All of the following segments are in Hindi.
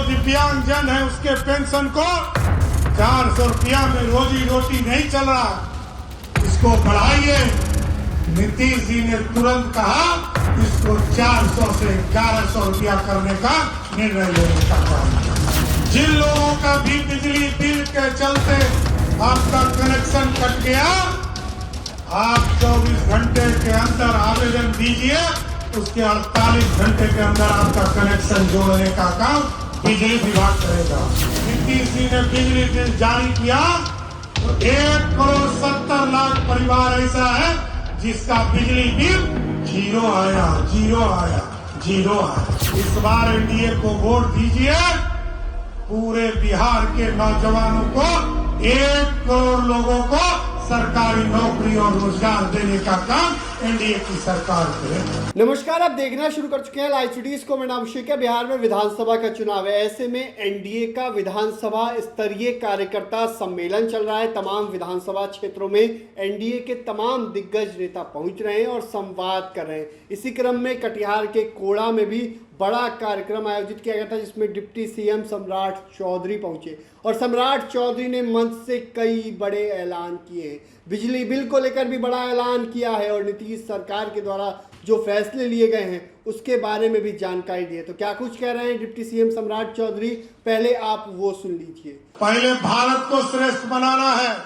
दिव्यांग जन है उसके पेंशन को 400 रुपया में रोजी रोटी नहीं चल रहा, इसको बढ़ाइए। नीतीश जी ने तुरंत कहा इसको 400 से 1100 रुपया करने का निर्णय लेने का काम। जिन लोगों का भी बिजली बिल के चलते आपका कनेक्शन कट गया, आप 24 घंटे के अंदर आवेदन दीजिए, उसके 48 घंटे के अंदर आपका कनेक्शन जोड़ने का काम बिजली विभाग करेगा। नीतीश जी ने बिजली बिल जारी किया तो 1,70,00,000 परिवार ऐसा है जिसका बिजली बिल जीरो आया। इस बार एनडीए को वोट दीजिए, पूरे बिहार के नौजवानों को 1 करोड़ लोगों को सरकारी नौकरी और रोजगार देने का काम एनडीए की सरकार करे। नमस्कार, आप देखना शुरू कर चुके हैं लाइव सिटीज को। मेरा नाम अभिषेक है। बिहार में विधानसभा का चुनाव है, ऐसे में एनडीए का विधानसभा स्तरीय कार्यकर्ता सम्मेलन चल रहा है। तमाम विधानसभा क्षेत्रों में एनडीए के तमाम दिग्गज नेता पहुंच रहे हैं और संवाद कर रहे हैं। इसी क्रम में कटिहार के कोड़ा में भी बड़ा कार्यक्रम आयोजित किया गया था, जिसमें डिप्टी सीएम सम्राट चौधरी पहुंचे और सम्राट चौधरी ने मंच से कई बड़े ऐलान किए हैं। बिजली बिल को लेकर भी बड़ा ऐलान किया है और नीतीश सरकार के द्वारा जो फैसले लिए गए हैं उसके बारे में भी जानकारी दी है। तो क्या कुछ कह रहे हैं डिप्टी सीएम सम्राट चौधरी, पहले आप वो सुन लीजिए। पहले भारत को श्रेष्ठ बनाना है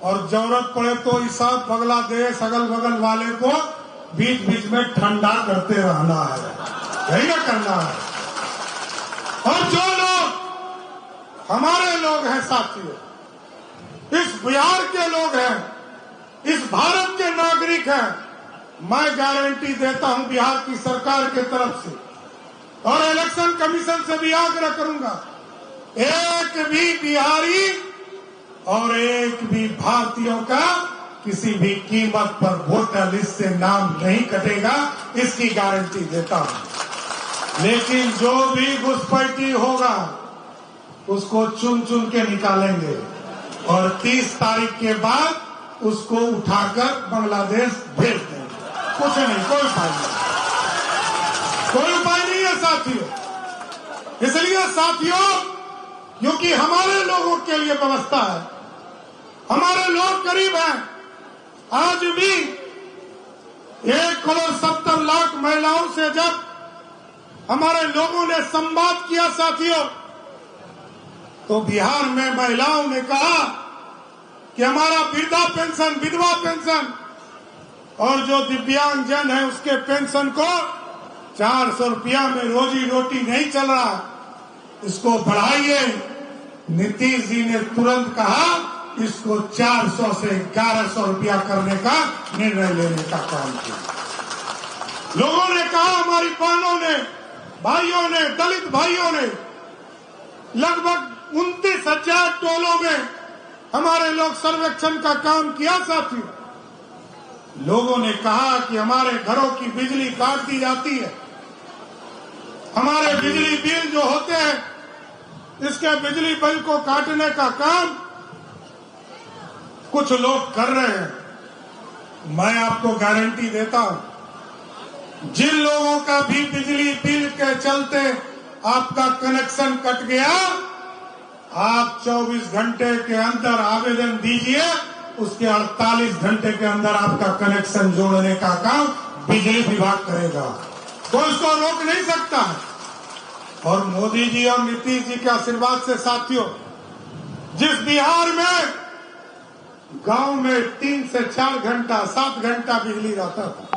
और जरूरत पड़े तो इस बांग्लादेश अगल बगल वाले को बीच बीच में ठंडा करते रहना है, यही ना करना है। और जो लोग हमारे लोग हैं साथियों, इस बिहार के लोग हैं, इस भारत के नागरिक हैं, मैं गारंटी देता हूं बिहार की सरकार के तरफ से और इलेक्शन कमीशन से भी आग्रह करूंगा, एक भी बिहारी और एक भी भारतीयों का किसी भी कीमत पर वोटर लिस्ट से नाम नहीं कटेगा, इसकी गारंटी देता हूं। लेकिन जो भी घुसपैठी होगा उसको चुन चुन के निकालेंगे और 30 तारीख के बाद उसको उठाकर बांग्लादेश भेज देंगे। कुछ नहीं, कोई उपाय नहीं है साथियों। इसलिए साथियों, क्योंकि हमारे लोगों के लिए व्यवस्था है, हमारे लोग गरीब हैं, आज भी 1,70,00,000 महिलाओं से जब हमारे लोगों ने संवाद किया साथियों, तो बिहार में महिलाओं ने कहा कि हमारा वृद्धा पेंशन, विधवा पेंशन और जो दिव्यांग जन है उसके पेंशन को 400 रुपया में रोजी रोटी नहीं चल रहा, इसको बढ़ाइए। नीतीश जी ने तुरंत कहा इसको 400 से 1100 रुपया करने का निर्णय लेने का काम किया। लोगों ने कहा, हमारी बहनों ने, भाइयों ने, दलित भाइयों ने लगभग 29,000 टोलों में हमारे लोग सर्वेक्षण का काम किया साथियों। लोगों ने कहा कि हमारे घरों की बिजली काट दी जाती है, हमारे बिजली बिल जो होते हैं इसके बिजली बिल को काटने का काम कुछ लोग कर रहे हैं। मैं आपको गारंटी देता हूं, जिन लोगों का भी बिजली बिल के चलते आपका कनेक्शन कट गया, आप 24 घंटे के अंदर आवेदन दीजिए, उसके 48 घंटे के अंदर आपका कनेक्शन जोड़ने का काम बिजली विभाग करेगा, कोई उसको रोक नहीं सकता है। और मोदी जी और नीतीश जी के आशीर्वाद से साथियों, जिस बिहार में गांव में 3 से 4 घंटा 7 घंटा बिजली रहता था,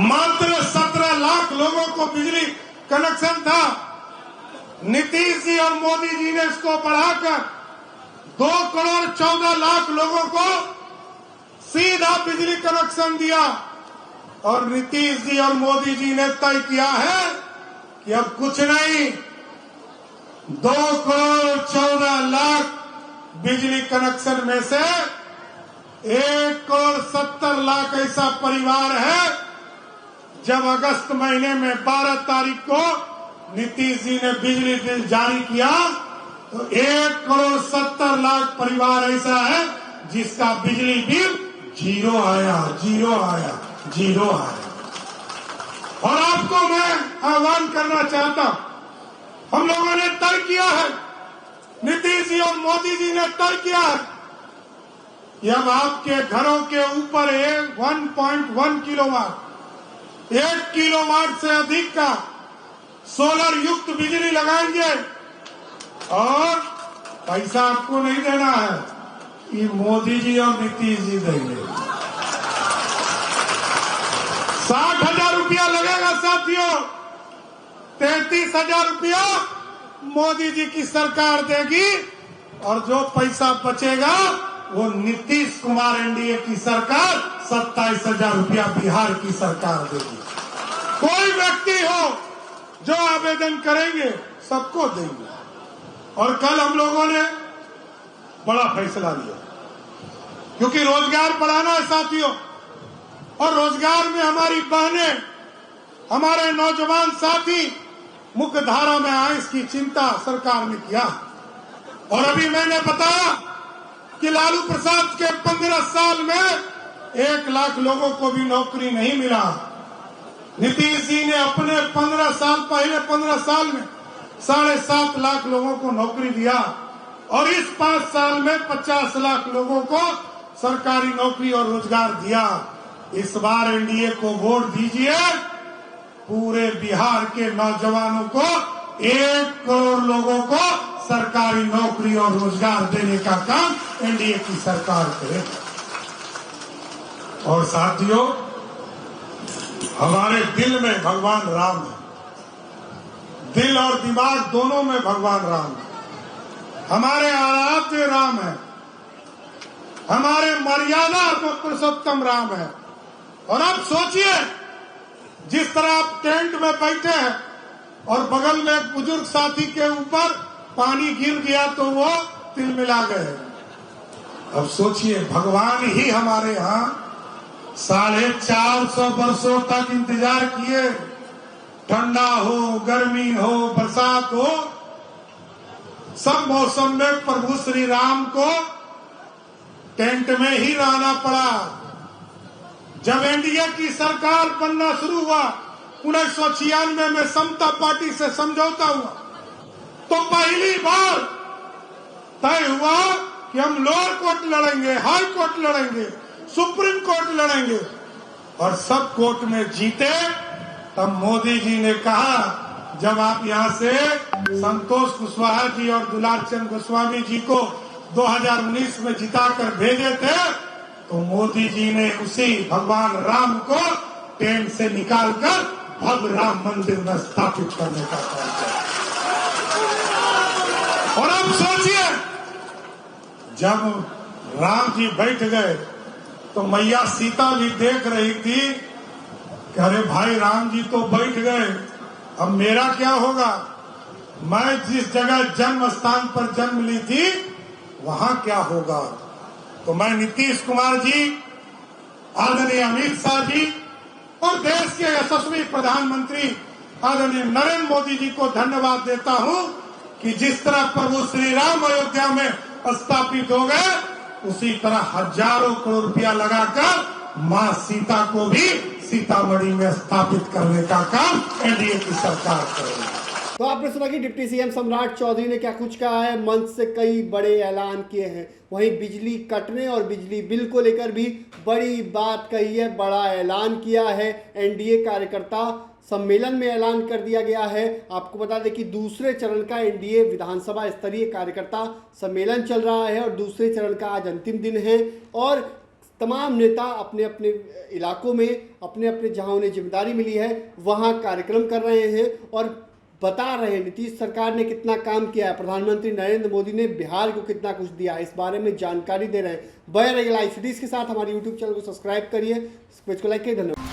मात्र 17 लाख लोगों को बिजली कनेक्शन था, नीतीश जी और मोदी जी ने इसको बढ़ाकर 2,14,00,000 लोगों को सीधा बिजली कनेक्शन दिया। और नीतीश जी और मोदी जी ने तय किया है कि अब कुछ नहीं, 2,14,00,000 बिजली कनेक्शन में से 1,70,00,000 ऐसा परिवार है, जब अगस्त महीने में 12 तारीख को नीतीश जी ने बिजली बिल जारी किया तो 1,70,00,000 परिवार ऐसा है जिसका बिजली बिल जीरो आया। और आपको मैं आह्वान करना चाहता हूं, हम लोगों ने तय किया है, नीतीश जी और मोदी जी ने तय किया है कि अब आपके घरों के ऊपर 1.1 किलोवाट 1 किलोवाट से अधिक का सोलर युक्त बिजली लगाएंगे और पैसा आपको नहीं देना है, ये मोदी जी और नीतीश जी देंगे। 60,000 रुपया लगेगा साथियों, 33,000 रुपया मोदी जी की सरकार देगी और जो पैसा बचेगा वो नीतीश कुमार एनडीए की सरकार 27,000 रुपया बिहार की सरकार देगी। कोई व्यक्ति हो जो आवेदन करेंगे सबको देंगे। और कल हम लोगों ने बड़ा फैसला लिया क्योंकि रोजगार बढ़ाना है साथियों, और रोजगार में हमारी बहनें, हमारे नौजवान साथी मुख्य धारा में आए, इसकी चिंता सरकार ने किया। और अभी मैंने बताया कि लालू प्रसाद के 15 साल में 1 लाख लोगों को भी नौकरी नहीं मिला। नीतीश जी ने अपने 15 साल पहले 15 साल में 7.5 लाख लोगों को नौकरी दिया और इस 5 साल में 50 लाख लोगों को सरकारी नौकरी और रोजगार दिया। इस बार एनडीए को वोट दीजिए, पूरे बिहार के नौजवानों को 1 करोड़ लोगों को सरकारी नौकरी और रोजगार देने का काम एनडीए की सरकार करेगी। और साथियों, हमारे दिल में भगवान राम है, दिल और दिमाग दोनों में भगवान राम है, हमारे आराध्य राम है, हमारे मर्यादा पुरुषोत्तम राम है। और अब सोचिए, जिस तरह आप टेंट में बैठे हैं और बगल में एक बुजुर्ग साथी के ऊपर पानी गिर गया तो वो तिलमिला गए। अब सोचिए, भगवान ही हमारे यहाँ 450 वर्षों तक इंतजार किए, ठंडा हो, गर्मी हो, बरसात हो, सब मौसम में प्रभु श्री राम को टेंट में ही रहना पड़ा। जब एनडीए की सरकार बनना शुरू हुआ 1996 में समता पार्टी से समझौता हुआ तो पहली बार तय हुआ कि हम लोअर कोर्ट लड़ेंगे, हाई कोर्ट लड़ेंगे, सुप्रीम कोर्ट लड़ेंगे और सब कोर्ट में जीते। तब मोदी जी ने कहा, जब आप यहाँ से संतोष कुशवाहा जी और दुलार चंद गोस्वामी जी को 2019 में जिताकर भेजे थे तो मोदी जी ने उसी भगवान राम को टेंट से निकालकर भव्य राम मंदिर में स्थापित करने का काम किया। और अब सोचिए, जब राम जी बैठ गए तो मैया सीता भी देख रही थी कि अरे भाई राम जी तो बैठ गए, अब मेरा क्या होगा? मैं जिस जगह जन्म स्थान पर जन्म ली थी वहां क्या होगा? तो मैं नीतीश कुमार जी, आदरणीय अमित शाह जी और देश के यशस्वी प्रधानमंत्री आदरणीय नरेंद्र मोदी जी को धन्यवाद देता हूं कि जिस तरह प्रभु श्री राम अयोध्या में स्थापित हो गए, उसी तरह हजारों करोड़ रुपया लगाकर मां सीता को भी सीतामढ़ी में स्थापित करने का काम एनडीए की सरकार करेगी। तो आपने सुना कि डिप्टी सीएम सम्राट चौधरी ने क्या कुछ कहा है। मंच से कई बड़े ऐलान किए हैं, वहीं बिजली कटने और बिजली बिल को लेकर भी बड़ी बात कही है, बड़ा ऐलान किया है। एनडीए कार्यकर्ता सम्मेलन में ऐलान कर दिया गया है। आपको बता दें कि दूसरे चरण का एनडीए विधानसभा स्तरीय कार्यकर्ता सम्मेलन चल रहा है और दूसरे चरण का आज अंतिम दिन है और तमाम नेता अपने अपने इलाकों में अपने अपने जहां उन्हें जिम्मेदारी मिली है वहां कार्यक्रम कर रहे हैं और बता रहे हैं नीतीश सरकार ने कितना काम किया है, प्रधानमंत्री नरेंद्र मोदी ने बिहार को कितना कुछ दिया है, इस बारे में जानकारी दे रहे हैं। बने रहिए लाइव सिटीज के साथ, हमारे यूट्यूब चैनल को सब्सक्राइब करिए, पेज को लाइक करिए। धन्यवाद।